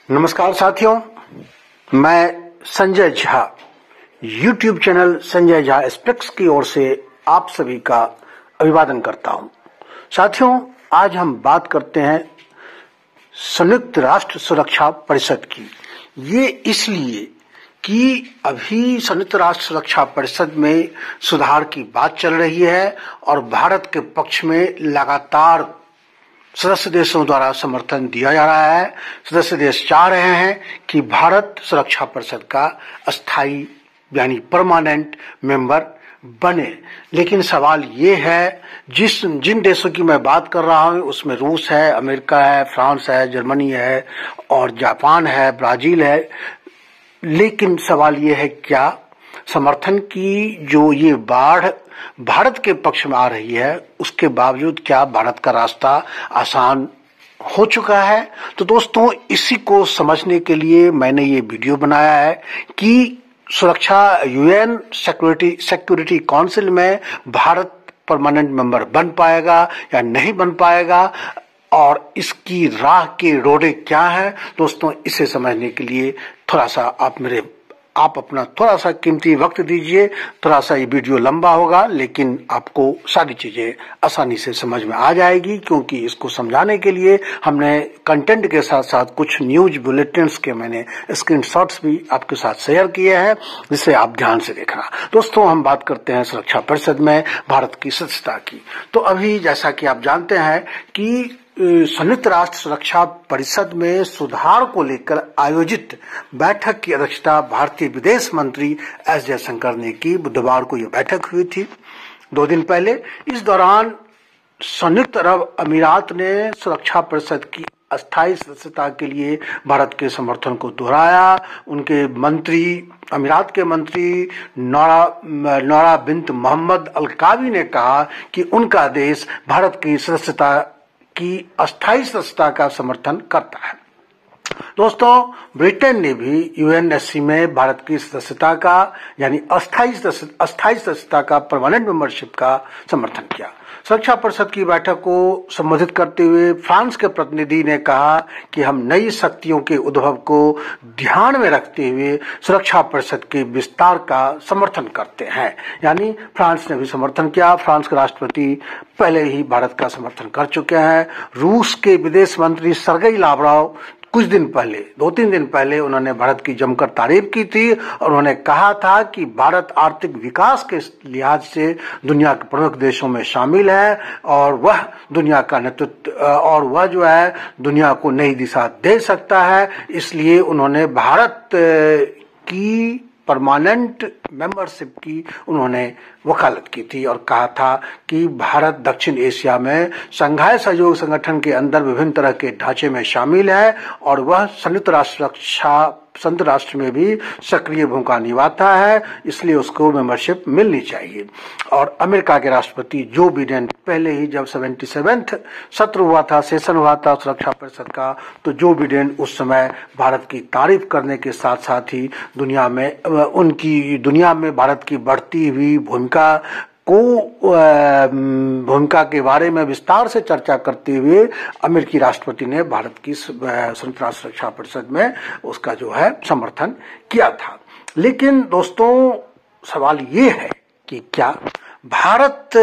नमस्कार साथियों, मैं Sanjay Jha YouTube channel Sanjay Jha aspects की ओर से आप सभी का अभिवादन करता हूं। साथियों, आज हम बात करते हैं संयुक्त राष्ट्र सुरक्षा परिषद की। ये इसलिए कि अभी संयुक्त राष्ट्र सुरक्षा परिषद में सुधार की बात चल रही है और भारत के पक्ष में लगातार सदस्य देशों द्वारा समर्थन दिया जा रहा है। सदस्य देश चाह रहे हैं कि भारत सुरक्षा परिषद का अस्थायी यानी परमानेंट मेंबर बने। लेकिन सवाल ये है, जिन देशों की मैं बात कर रहा हूं उसमें रूस है, अमेरिका है, फ्रांस है, जर्मनी है और जापान है, ब्राजील है। लेकिन सवाल ये है, क्या समर्थन की जो ये बाढ़ भारत के पक्ष में आ रही है उसके बावजूद क्या भारत का रास्ता आसान हो चुका है? तो दोस्तों, इसी को समझने के लिए मैंने ये वीडियो बनाया है कि सुरक्षा यूएन सिक्योरिटी काउंसिल में भारत परमानेंट मेंबर बन पाएगा या नहीं बन पाएगा और इसकी राह के रोड़े क्या हैं। दोस्तों, इसे समझने के लिए थोड़ा सा आप अपना थोड़ा सा कीमती वक्त दीजिए। थोड़ा सा ये वीडियो लंबा होगा लेकिन आपको सारी चीजें आसानी से समझ में आ जाएगी, क्योंकि इसको समझाने के लिए हमने कंटेंट के साथ साथ कुछ न्यूज बुलेटिन्स के मैंने स्क्रीनशॉट्स भी आपके साथ शेयर किए हैं, जिसे आप ध्यान से देखना। दोस्तों, हम बात करते हैं सुरक्षा परिषद में भारत की सदस्यता की। तो अभी जैसा कि आप जानते हैं कि संयुक्त राष्ट्र सुरक्षा परिषद में सुधार को लेकर आयोजित बैठक की अध्यक्षता भारतीय विदेश मंत्री एस जयशंकर ने की। बुधवार को यह बैठक हुई थी, 2 दिन पहले। इस दौरान संयुक्त अरब अमीरात ने सुरक्षा परिषद की अस्थायी सदस्यता के लिए भारत के समर्थन को दोहराया। उनके मंत्री, अमीरात के मंत्री नौरा बिन्त मोहम्मद अल-कावी ने कहा कि उनका देश भारत की सदस्यता की अस्थायी सदस्यता का समर्थन करता है। दोस्तों, ब्रिटेन ने भी यूएनएससी में भारत की सदस्यता का यानी अस्थायी सदस्यता का परमानेंट मेंबरशिप का समर्थन किया। सुरक्षा परिषद की बैठक को संबोधित करते हुए फ्रांस के प्रतिनिधि ने कहा कि हम नई शक्तियों के उद्भव को ध्यान में रखते हुए सुरक्षा परिषद के विस्तार का समर्थन करते हैं। यानी फ्रांस ने भी समर्थन किया। फ्रांस के राष्ट्रपति पहले ही भारत का समर्थन कर चुके हैं। रूस के विदेश मंत्री सर्गेई लावरोव कुछ दिन पहले, 2-3 दिन पहले उन्होंने भारत की जमकर तारीफ की थी और उन्होंने कहा था कि भारत आर्थिक विकास के लिहाज से दुनिया के प्रमुख देशों में शामिल है और वह दुनिया का नेतृत्व और वह जो है दुनिया को नई दिशा दे सकता है। इसलिए उन्होंने भारत की परमानेंट मेंबरशिप की उन्होंने वकालत की थी और कहा था कि भारत दक्षिण एशिया में शंघाई सहयोग संगठन के अंदर विभिन्न तरह के ढांचे में शामिल है और वह संयुक्त राष्ट्र में भी सक्रिय भूमिका निभाता है, इसलिए उसको मेंबरशिप मिलनी चाहिए। और अमेरिका के राष्ट्रपति जो बाइडेन पहले ही जब 77वां सत्र हुआ था, सेशन हुआ था सुरक्षा परिषद का, तो जो बाइडेन उस समय भारत की तारीफ करने के साथ साथ ही दुनिया में भारत की बढ़ती हुई भूमिका के बारे में विस्तार से चर्चा करते हुए अमेरिकी राष्ट्रपति ने भारत की संयुक्त राष्ट्र सुरक्षा परिषद में उसका जो है समर्थन किया था। लेकिन दोस्तों, सवाल ये है कि क्या भारत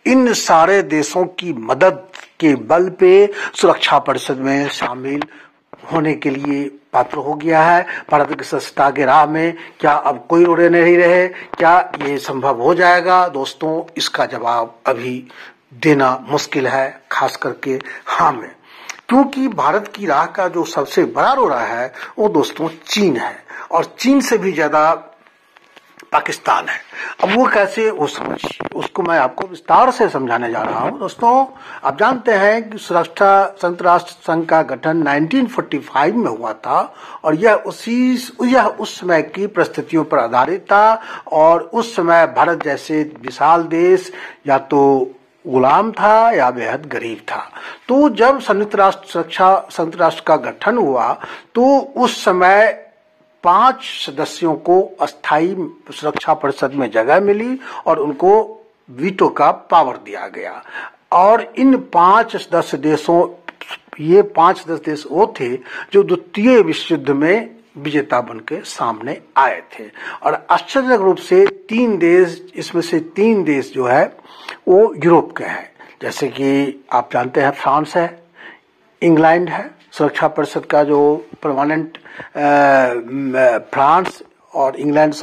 इन सारे देशों की मदद के बल पे सुरक्षा परिषद में शामिल होने के लिए पात्र हो गया है? भारत की सदस्यता के राह में क्या अब कोई रोड़े नहीं रहे? क्या ये संभव हो जाएगा? दोस्तों, इसका जवाब अभी देना मुश्किल है, खास करके हाँ में, क्योंकि भारत की राह का जो सबसे बड़ा रोड़ा है वो दोस्तों चीन है और चीन से भी ज्यादा पाकिस्तान है। अब वो कैसे, वो समझिए, उसको मैं आपको विस्तार से समझाने जा रहा हूं। दोस्तों, आप जानते हैं कि संयुक्त राष्ट्र संघ का गठन 1945 में हुआ था और यह उस समय की परिस्थितियों पर आधारित था और उस समय भारत जैसे विशाल देश या तो गुलाम था या बेहद गरीब था। तो जब संयुक्त राष्ट्र का गठन हुआ तो उस समय 5 सदस्यों को अस्थायी सुरक्षा परिषद में जगह मिली और उनको वीटो का पावर दिया गया और इन 5 सदस्य देशों ये 5-10 देश वो थे जो द्वितीय विश्व युद्ध में विजेता बन के सामने आए थे। और आश्चर्यजनक रूप से 3 देश, इसमें से 3 देश जो है वो यूरोप के हैं। जैसे कि आप जानते हैं फ्रांस है, इंग्लैंड है, सुरक्षा परिषद का जो परमानेंट फ्रांस और इंग्लैंड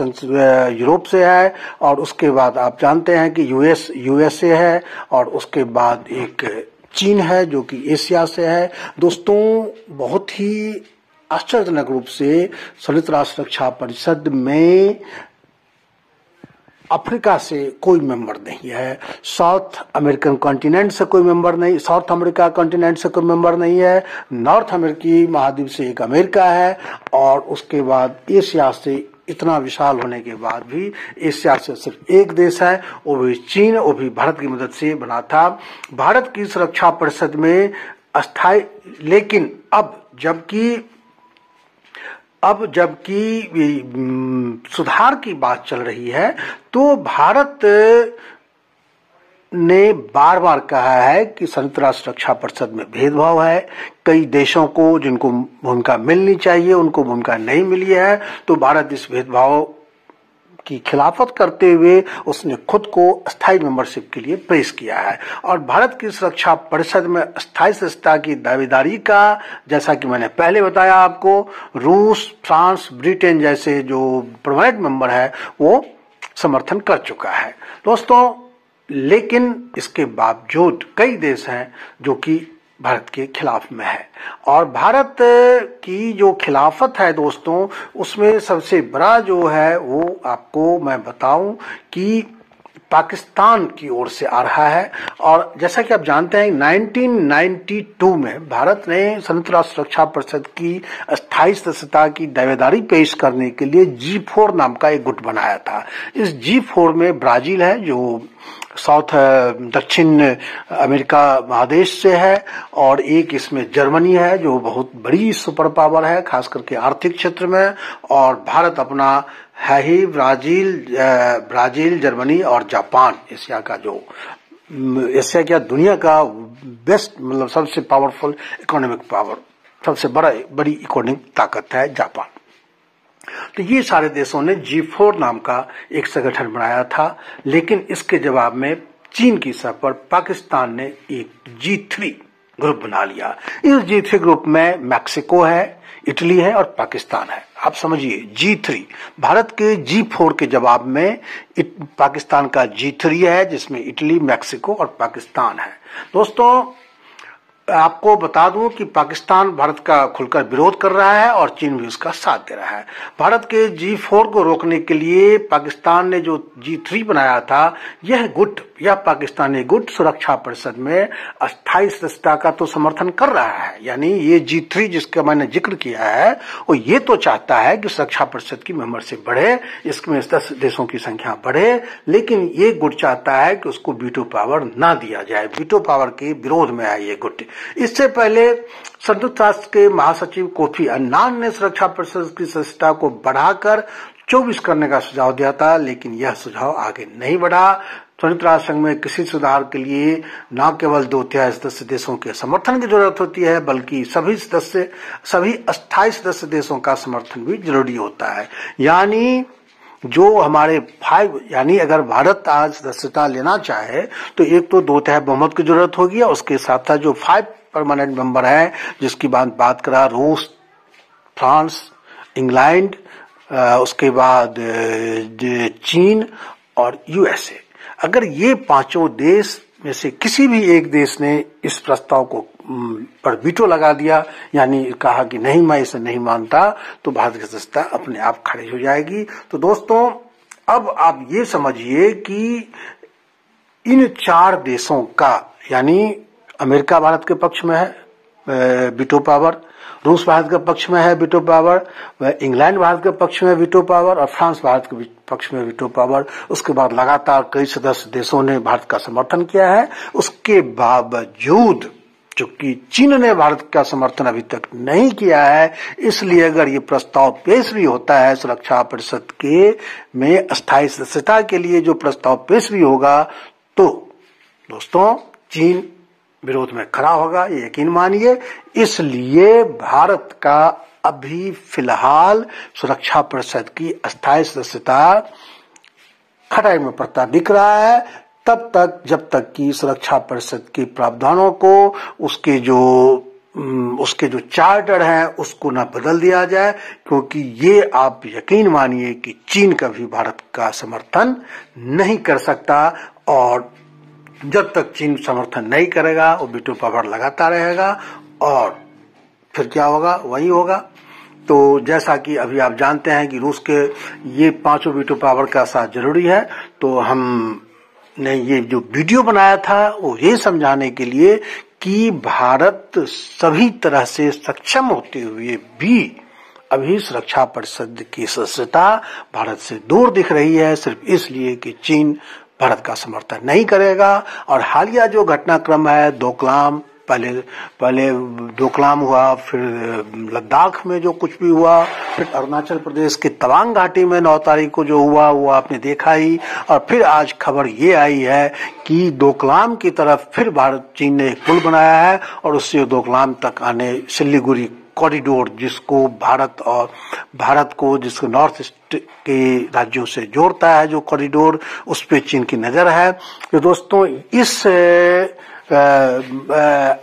यूरोप से है। और उसके बाद आप जानते हैं कि यूएसए है, और उसके बाद एक चीन है जो कि एशिया से है। दोस्तों, बहुत ही आश्चर्यजनक रूप से संयुक्त राष्ट्र सुरक्षा परिषद में अफ्रीका से कोई मेंबर नहीं है, साउथ अमेरिकन कॉन्टिनेंट से कोई मेंबर नहीं, साउथ अमेरिका कॉन्टिनेंट से कोई मेंबर नहीं है, नॉर्थ अमेरिकी महाद्वीप से एक अमेरिका है, और उसके बाद एशिया से इतना विशाल होने के बाद भी एशिया से सिर्फ एक देश है, वो भी चीन, वो भी भारत की मदद से बना था। भारत की सुरक्षा परिषद में अस्थायी, लेकिन अब जबकि सुधार की बात चल रही है, तो भारत ने बार बार कहा है कि संयुक्त राष्ट्र सुरक्षा परिषद में भेदभाव है। कई देशों को जिनको भूमिका मिलनी चाहिए उनको भूमिका नहीं मिली है, तो भारत इस भेदभाव की खिलाफत करते हुए उसने खुद को अस्थायी मेंबरशिप के लिए पेश किया है। और भारत की सुरक्षा परिषद में अस्थायी सदस्यता की दावेदारी का, जैसा कि मैंने पहले बताया आपको, रूस, फ्रांस, ब्रिटेन जैसे जो परमानेंट मेंबर है वो समर्थन कर चुका है। दोस्तों, लेकिन इसके बावजूद कई देश हैं जो कि भारत के खिलाफ में है। और भारत की जो खिलाफत है दोस्तों, उसमें सबसे बड़ा जो है वो आपको मैं बताऊं कि पाकिस्तान की ओर से आ रहा है। और जैसा कि आप जानते हैं 1992 में भारत ने संयुक्त राष्ट्र सुरक्षा परिषद की अस्थायी सदस्यता की दावेदारी पेश करने के लिए G4 नाम का एक गुट बनाया था। इस G4 में ब्राजील है जो दक्षिण अमेरिका महादेश से है, और एक इसमें जर्मनी है जो बहुत बड़ी सुपर पावर है खास करके आर्थिक क्षेत्र में, और भारत अपना है ही ब्राजील, जर्मनी और जापान, एशिया क्या दुनिया का बेस्ट, मतलब सबसे पावरफुल इकोनॉमिक पावर, सबसे बड़ी इकोनॉमिक ताकत है जापान। तो ये सारे देशों ने G4 नाम का एक संगठन बनाया था, लेकिन इसके जवाब में चीन की सर पर पाकिस्तान ने एक G3 ग्रुप बना लिया। इस G3 ग्रुप में मैक्सिको है, इटली है और पाकिस्तान है। आप समझिए, G3 भारत के G4 के जवाब में पाकिस्तान का G3 है, जिसमें इटली, मैक्सिको और पाकिस्तान है। दोस्तों, आपको बता दूं कि पाकिस्तान भारत का खुलकर विरोध कर रहा है और चीन भी उसका साथ दे रहा है। भारत के G4 को रोकने के लिए पाकिस्तान ने जो G3 बनाया था, यह पाकिस्तानी गुट सुरक्षा परिषद में अस्थायी सदस्यता का तो समर्थन कर रहा है। यानी ये G3 जिसका मैंने जिक्र किया है, वो ये तो चाहता है कि सुरक्षा परिषद की मेंबरशिप बढ़े, इसमें 10 देशों की संख्या बढ़े, लेकिन ये गुट चाहता है कि उसको वीटो पावर ना दिया जाए। वीटो पावर के विरोध में है ये गुट। इससे पहले संयुक्त राष्ट्र के महासचिव कोफी अन्नान ने सुरक्षा परिषद की सदस्यता को बढ़ाकर 24 करने का सुझाव दिया था, लेकिन यह सुझाव आगे नहीं बढ़ा। संयुक्त राष्ट्र संघ में किसी सुधार के लिए न केवल 2/3 सदस्य देशों के समर्थन की जरूरत होती है, बल्कि सभी अस्थायी सदस्य देशों का समर्थन भी जरूरी होता है। यानी जो हमारे 5, यानी अगर भारत आज सदस्यता लेना चाहे तो एक तो 2/3 बहुमत की जरूरत होगी, और उसके साथ साथ जो 5 परमानेंट मेंबर है जिसकी बात करा, रूस, फ्रांस, इंग्लैंड, उसके बाद चीन और यूएसए, अगर ये 5 देश में से किसी भी एक देश ने इस प्रस्ताव को पर वीटो लगा दिया, यानी कहा कि नहीं, मैं इसे नहीं मानता, तो भारत की सदस्यता अपने आप खारिज हो जाएगी। तो दोस्तों, अब आप ये समझिए कि इन 4 देशों का, यानी अमेरिका भारत के पक्ष में है वीटो पावर, रूस भारत के पक्ष में है वीटो पावर, इंग्लैंड भारत के पक्ष में है वीटो पावर, और फ्रांस भारत के पक्ष में वीटो पावर। उसके बाद लगातार कई सदस्य देशों ने भारत का समर्थन किया है। उसके बावजूद चूंकि चीन ने भारत का समर्थन अभी तक नहीं किया है, इसलिए अगर ये प्रस्ताव पेश भी होता है सुरक्षा परिषद के में अस्थायी सदस्यता के लिए जो प्रस्ताव पेश भी होगा, तो दोस्तों चीन विरोध में खड़ा होगा, ये यकीन मानिए। इसलिए भारत का अभी फिलहाल सुरक्षा परिषद की अस्थायी सदस्यता खतरे में पड़ता दिख रहा है, तब तक जब तक कि सुरक्षा परिषद के प्रावधानों को उसके जो चार्टर है उसको न बदल दिया जाए, क्योंकि ये आप यकीन मानिए कि चीन कभी भारत का समर्थन नहीं कर सकता, और जब तक चीन समर्थन नहीं करेगा वो वीटो पावर लगाता रहेगा, और फिर क्या होगा, वही होगा। तो जैसा कि अभी आप जानते हैं कि रूस के ये 5 वीटो पावर का साथ जरूरी है, तो हमने ये जो वीडियो बनाया था वो ये समझाने के लिए कि भारत सभी तरह से सक्षम होते हुए भी अभी सुरक्षा परिषद की सदस्यता भारत से दूर दिख रही है, सिर्फ इसलिए कि चीन भारत का समर्थन नहीं करेगा। और हालिया जो घटनाक्रम है, डोकलाम, पहले डोकलाम हुआ, फिर लद्दाख में जो कुछ भी हुआ, फिर अरुणाचल प्रदेश के तवांग घाटी में 9 तारीख को जो हुआ वो आपने देखा ही, और फिर आज खबर ये आई है कि डोकलाम की तरफ फिर चीन ने एक पुल बनाया है, और उससे डोकलाम तक आने सिलीगुड़ी कॉरिडोर, जिसको भारत को जिसको नॉर्थ ईस्ट के राज्यों से जोड़ता है, जो कॉरिडोर, उस पे चीन की नजर है। तो दोस्तों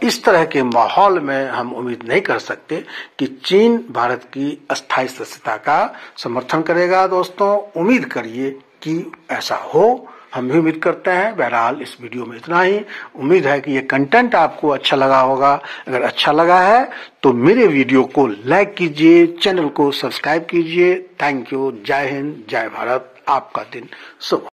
इस तरह के माहौल में हम उम्मीद नहीं कर सकते कि चीन भारत की अस्थायी सदस्यता का समर्थन करेगा। दोस्तों उम्मीद करिए कि ऐसा हो, हम भी उम्मीद करते हैं। बहरहाल इस वीडियो में इतना ही। उम्मीद है कि ये कंटेंट आपको अच्छा लगा होगा। अगर अच्छा लगा है तो मेरे वीडियो को लाइक कीजिए, चैनल को सब्सक्राइब कीजिए। Thank you. जय हिंद, जय भारत। आपका दिन शुभ हो।